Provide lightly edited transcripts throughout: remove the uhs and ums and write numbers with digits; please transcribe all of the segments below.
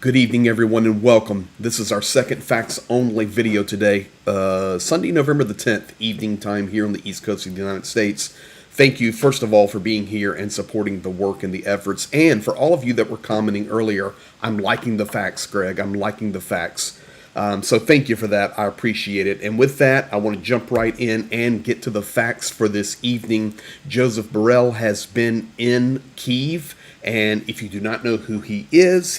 Good evening, everyone, and welcome. This is our second facts-only video today, Sunday, November the 10th, evening time here on the East Coast of the United States. Thank you, first of all, for being here and supporting the work and the efforts. And for all of you that were commenting earlier, I'm liking the facts, Greg. I'm liking the facts. So thank you for that. I appreciate it. And with that, I want to jump right in and get to the facts for this evening. Joseph Borrell has been in Kyiv. And if you do not know who he is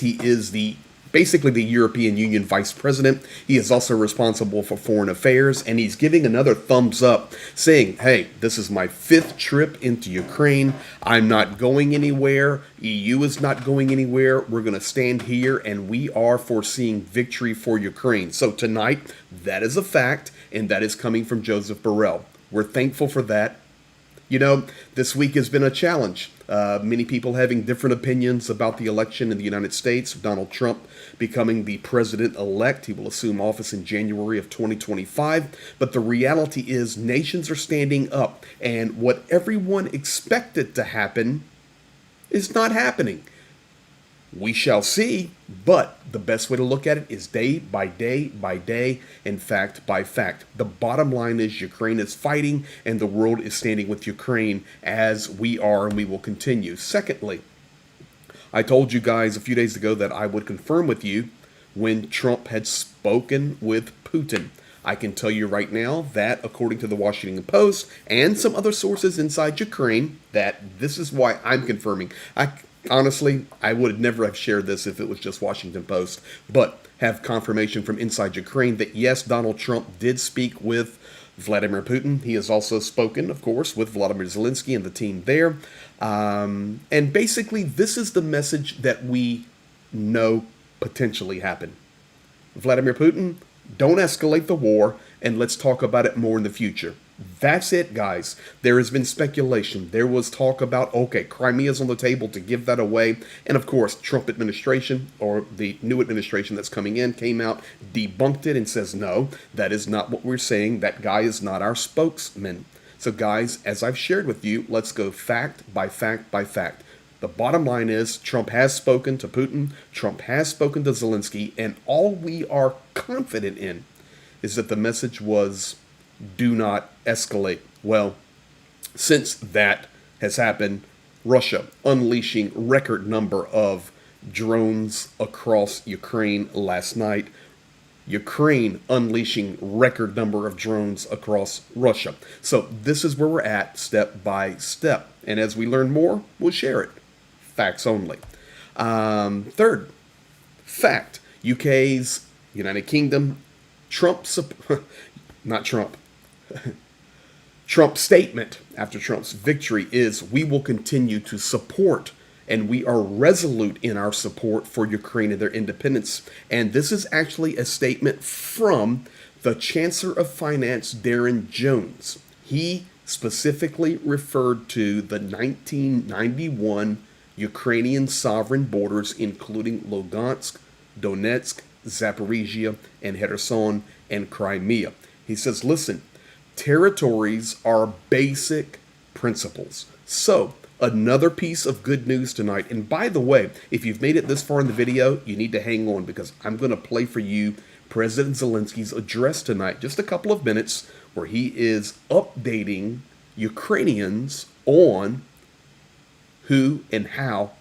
basically the European Union Vice President. He is also responsible for foreign affairs, and he's giving another thumbs up, saying, hey, this is my fifth trip into Ukraine. I'm not going anywhere. EU is not going anywhere. We're going to stand here, and we are foreseeing victory for Ukraine. So tonight, that is a fact, and that is coming from Joseph Borrell. We're thankful for that. You know, this week has been a challenge. Many people having different opinions about the election in the United States. Donald Trump becoming the president-elect. He will assume office in January of 2025. But the reality is nations are standing up. And what everyone expected to happen is not happening. We shall see, but the best way to look at it is day by day by day, and fact by fact. The bottom line is Ukraine is fighting, and the world is standing with Ukraine as we are, and we will continue. Secondly, I told you guys a few days ago that I would confirm with you when Trump had spoken with Putin. I can tell you right now that, according to the Washington Post and some other sources inside Ukraine, that this is why I'm confirming. Honestly, I would never have shared this if it was just Washington Post, but have confirmation from inside Ukraine that yes, Donald Trump did speak with Vladimir Putin. He has also spoken, of course, with Vladimir Zelenskyy and the team there. And basically, this is the message that we know potentially happened. Vladimir Putin, don't escalate the war, and let's talk about it more in the future. That's it, guys. There has been speculation. There was talk about, okay, Crimea's on the table to give that away. And of course, Trump administration, or the new administration that's coming in, came out, debunked it, and says, no, that is not what we're saying. That guy is not our spokesman. So guys, as I've shared with you, let's go fact by fact by fact. The bottom line is Trump has spoken to Putin. Trump has spoken to Zelenskyy. And all we are confident in is that the message was, do not escalate. Well, since that has happened, Russia unleashing record number of drones across Ukraine last night. Ukraine unleashing record number of drones across Russia. So this is where we're at step by step. And as we learn more, we'll share it. Facts only. Third fact, UK's United Kingdom, Trump's statement after Trump's victory is we will continue to support, and we are resolute in our support for Ukraine and their independence. And this is actually a statement from the Chancellor of Finance, Darren Jones. He specifically referred to the 1991 Ukrainian sovereign borders, including Lugansk, Donetsk, Zaporizhia, and Kherson, and Crimea. He says, listen, territories are basic principles. So, another piece of good news tonight. And by the way, if you've made it this far in the video, you need to hang on because I'm going to play for you President Zelensky's address tonight, just a couple of minutes, where he is updating Ukrainians on who and how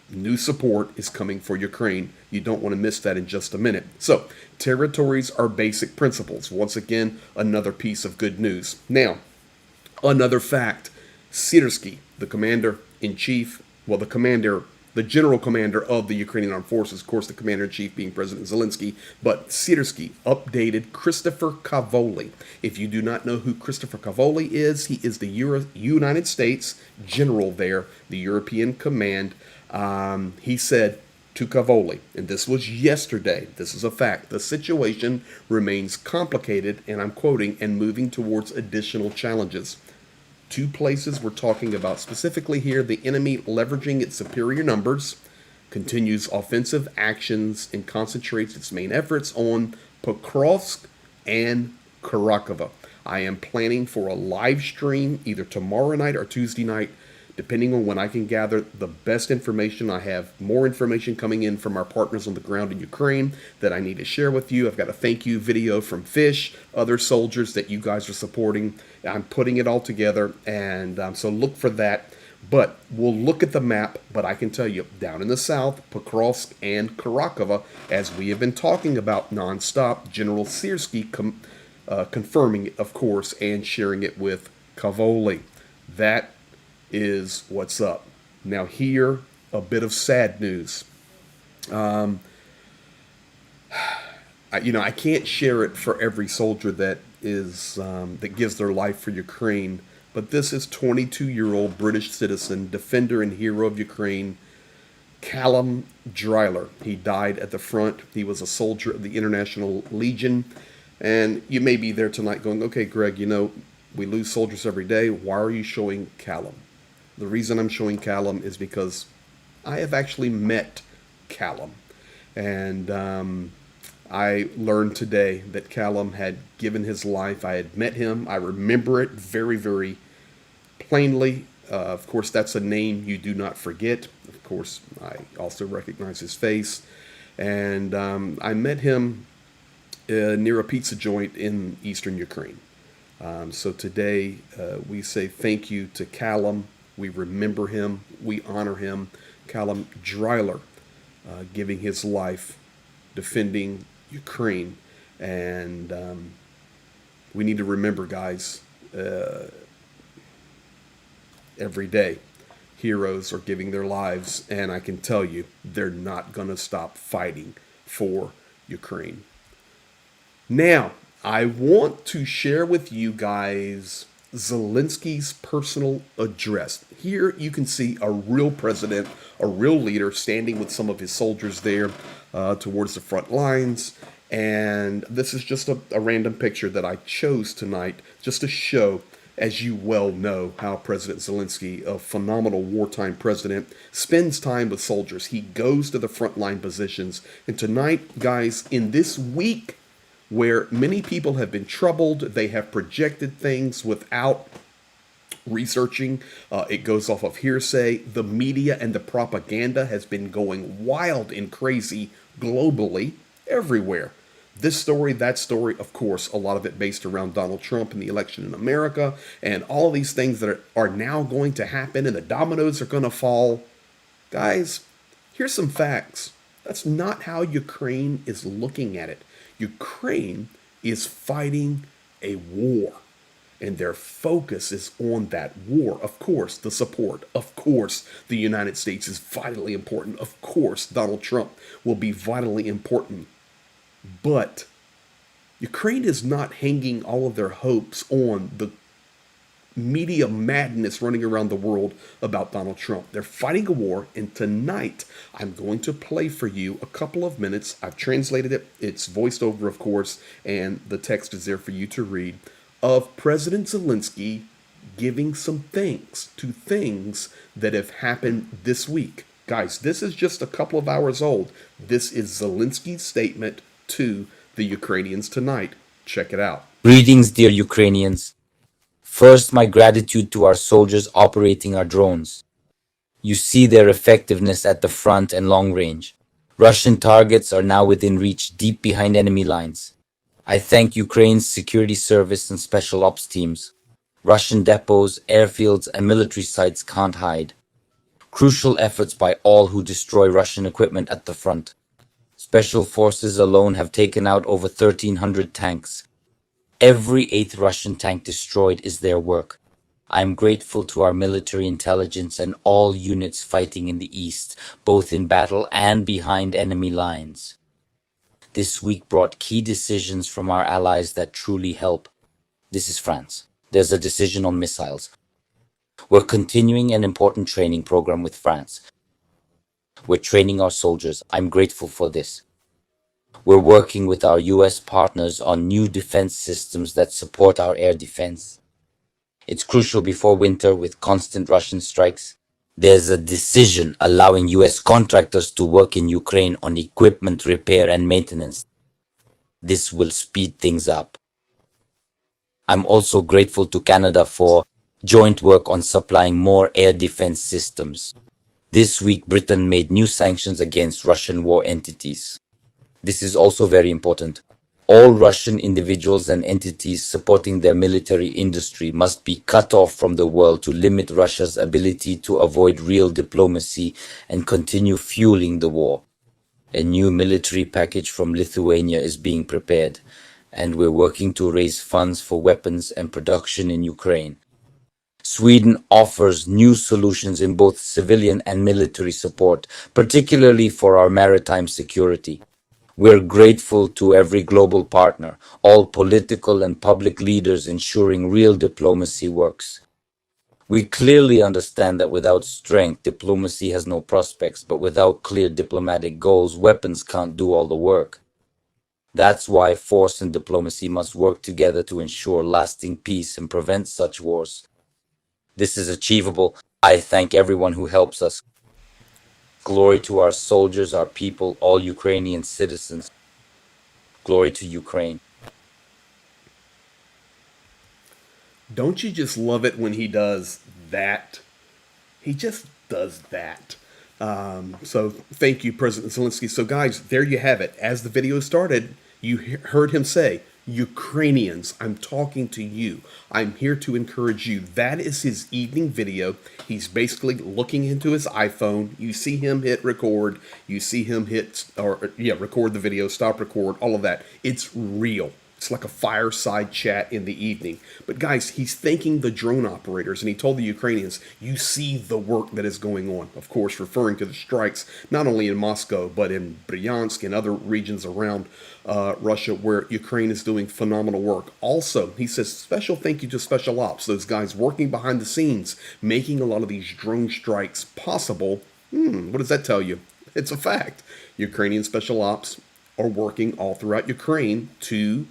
new support is coming for Ukraine. You don't want to miss that in just a minute. So, territories are basic principles. Once again, another piece of good news. Now, another fact. Zelenskyy, the commander-in-chief, well, the general commander of the Ukrainian Armed Forces, of course, the commander-in-chief being President Zelenskyy, but Zelenskyy updated Christopher Cavoli. If you do not know who Christopher Cavoli is, he is the United States general there, the European command. He said to Cavoli, and this was yesterday, this is a fact, the situation remains complicated, and I'm quoting, and moving towards additional challenges. Two places we're talking about specifically here, the enemy leveraging its superior numbers, continues offensive actions, and concentrates its main efforts on Pokrovsk and Kharkov. I am planning for a live stream either tomorrow night or Tuesday night depending on when I can gather the best information. I have more information coming in from our partners on the ground in Ukraine that I need to share with you. I've got a thank you video from Fish, other soldiers that you guys are supporting. I'm putting it all together, and so look for that. But we'll look at the map, but I can tell you, down in the south, Pokrovsk and Karakova, as we have been talking about nonstop, General Siersky confirming it, of course, and sharing it with Kavoli. That is what's up. Now here, a bit of sad news. I can't share it for every soldier that is that gives their life for Ukraine, but this is 22-year-old British citizen, defender and hero of Ukraine, Callum Dreiler. He died at the front. He was a soldier of the International Legion. And you may be there tonight going, okay, Greg, we lose soldiers every day. Why are you showing Callum? The reason I'm showing Callum is because I have actually met Callum. And I learned today that Callum had given his life. I had met him. I remember it very, very plainly. Of course, that's a name you do not forget. Of course, I also recognize his face. And I met him near a pizza joint in eastern Ukraine. So today we say thank you to Callum. We remember him. We honor him. Callum Dreiler giving his life, defending Ukraine. And we need to remember, guys, every day, heroes are giving their lives. And I can tell you, they're not going to stop fighting for Ukraine. Now, I want to share with you guys Zelensky's personal address. Here you can see a real president, a real leader standing with some of his soldiers there towards the front lines. And this is just a random picture that I chose tonight just to show, as you well know, how President Zelenskyy, a phenomenal wartime president, spends time with soldiers. He goes to the frontline positions. And tonight, guys, in this week, where many people have been troubled, they have projected things without researching. It goes off of hearsay. The media and the propaganda has been going wild and crazy globally, everywhere. This story, that story, of course, a lot of it based around Donald Trump and the election in America, and all of these things that are now going to happen, and the dominoes are going to fall. Guys, here's some facts. That's not how Ukraine is looking at it. Ukraine is fighting a war, and their focus is on that war. Of course, the support. Of course, the United States is vitally important. Of course, Donald Trump will be vitally important. But Ukraine is not hanging all of their hopes on the media madness running around the world about Donald Trump. They're fighting a war, and tonight I'm going to play for you a couple of minutes. I've translated it. It's voiced over, of course, and the text is there for you to read, of President Zelenskyy giving some thanks to things that have happened this week. Guys, this is just a couple of hours old. This is Zelenskyy's statement to the Ukrainians tonight. Check it out. Greetings, dear Ukrainians. First, my gratitude to our soldiers operating our drones. You see their effectiveness at the front and long range. Russian targets are now within reach deep behind enemy lines. I thank Ukraine's security service and special ops teams. Russian depots, airfields, and military sites can't hide. Crucial efforts by all who destroy Russian equipment at the front. Special forces alone have taken out over 1,300 tanks. Every eighth Russian tank destroyed is their work. I am grateful to our military intelligence and all units fighting in the east, both in battle and behind enemy lines. This week brought key decisions from our allies that truly help. This is France. There's a decision on missiles. We're continuing an important training program with France. We're training our soldiers. I'm grateful for this. We're working with our US partners on new defense systems that support our air defense. It's crucial before winter with constant Russian strikes. There's a decision allowing US contractors to work in Ukraine on equipment repair and maintenance. This will speed things up. I'm also grateful to Canada for joint work on supplying more air defense systems. This week, Britain made new sanctions against Russian war entities. This is also very important. All Russian individuals and entities supporting their military industry must be cut off from the world to limit Russia's ability to avoid real diplomacy and continue fueling the war. A new military package from Lithuania is being prepared, and we're working to raise funds for weapons and production in Ukraine. Sweden offers new solutions in both civilian and military support, particularly for our maritime security. We're grateful to every global partner, all political and public leaders ensuring real diplomacy works. We clearly understand that without strength, diplomacy has no prospects, but without clear diplomatic goals, weapons can't do all the work. That's why force and diplomacy must work together to ensure lasting peace and prevent such wars. This is achievable. I thank everyone who helps us. Glory to our soldiers, our people, all Ukrainian citizens. Glory to Ukraine. Don't you just love it when he does that? He just does that. So thank you, President Zelensky. So, guys, there you have it. As the video started, you heard him say, Ukrainians, I'm talking to you. I'm here to encourage you. That is his evening video. He's basically looking into his iPhone. You see him hit record. You see him record the video, stop record, all of that. It's real. It's like a fireside chat in the evening. But guys, he's thanking the drone operators, and he told the Ukrainians, you see the work that is going on. Of course, referring to the strikes, not only in Moscow, but in Bryansk and other regions around Russia where Ukraine is doing phenomenal work. Also, he says, special thank you to Special Ops, those guys working behind the scenes, making a lot of these drone strikes possible. What does that tell you? It's a fact. Ukrainian Special Ops are working all throughout Ukraine to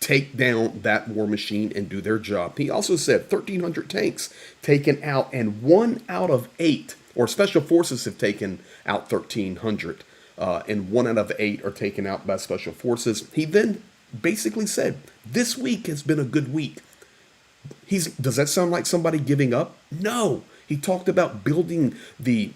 take down that war machine and do their job. He also said 1,300 tanks taken out, and 1 out of 8, or special forces have taken out 1,300, and 1 out of 8 are taken out by special forces. He then basically said, this week has been a good week. Does that sound like somebody giving up? No. He talked about building the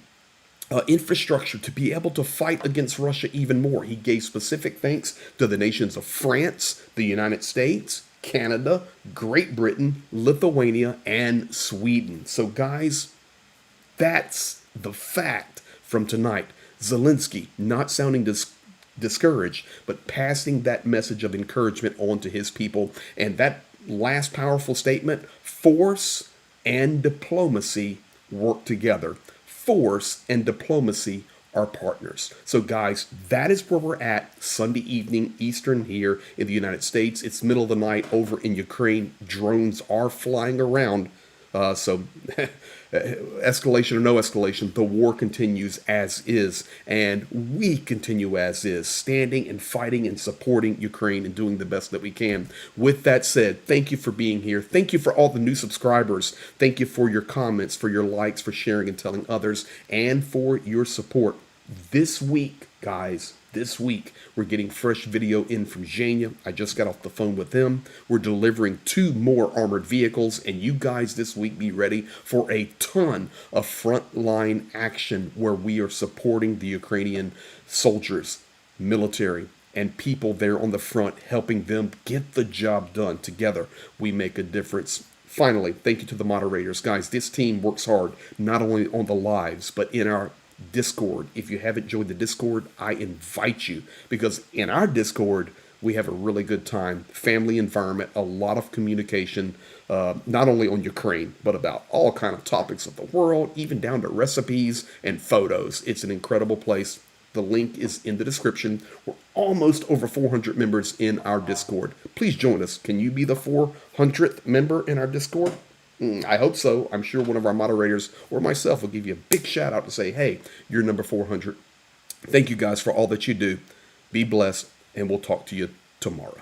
infrastructure to be able to fight against Russia even more. He gave specific thanks to the nations of France, the United States, Canada, Great Britain, Lithuania, and Sweden. So guys, that's the fact from tonight. Zelensky not sounding discouraged, but passing that message of encouragement on to his people. And that last powerful statement, force and diplomacy work together. Force and diplomacy are partners. So guys, that is where we're at Sunday evening Eastern here in the United States. It's middle of the night over in Ukraine. Drones are flying around. So escalation or no escalation, the war continues as is, and we continue as is, standing and fighting and supporting Ukraine and doing the best that we can. With that said, thank you for being here. Thank you for all the new subscribers. Thank you for your comments, for your likes, for sharing and telling others, and for your support. This week, guys, this week, we're getting fresh video in from Zhenya. I just got off the phone with them. We're delivering 2 more armored vehicles, and you guys this week be ready for a ton of frontline action where we are supporting the Ukrainian soldiers, military, and people there on the front, helping them get the job done. Together, we make a difference. Finally, thank you to the moderators. Guys, this team works hard, not only on the lives, but in our Discord. If you haven't joined the Discord, I invite you, because in our Discord we have a really good time, family environment, a lot of communication, not only on Ukraine but about all kind of topics of the world, even down to recipes and photos. It's an incredible place. The link is in the description. We're almost over 400 members in our Discord. Please join us. Can you be the 400th member in our Discord? I hope so. I'm sure one of our moderators or myself will give you a big shout out to say, hey, you're number 400. Thank you guys for all that you do. Be blessed, and we'll talk to you tomorrow.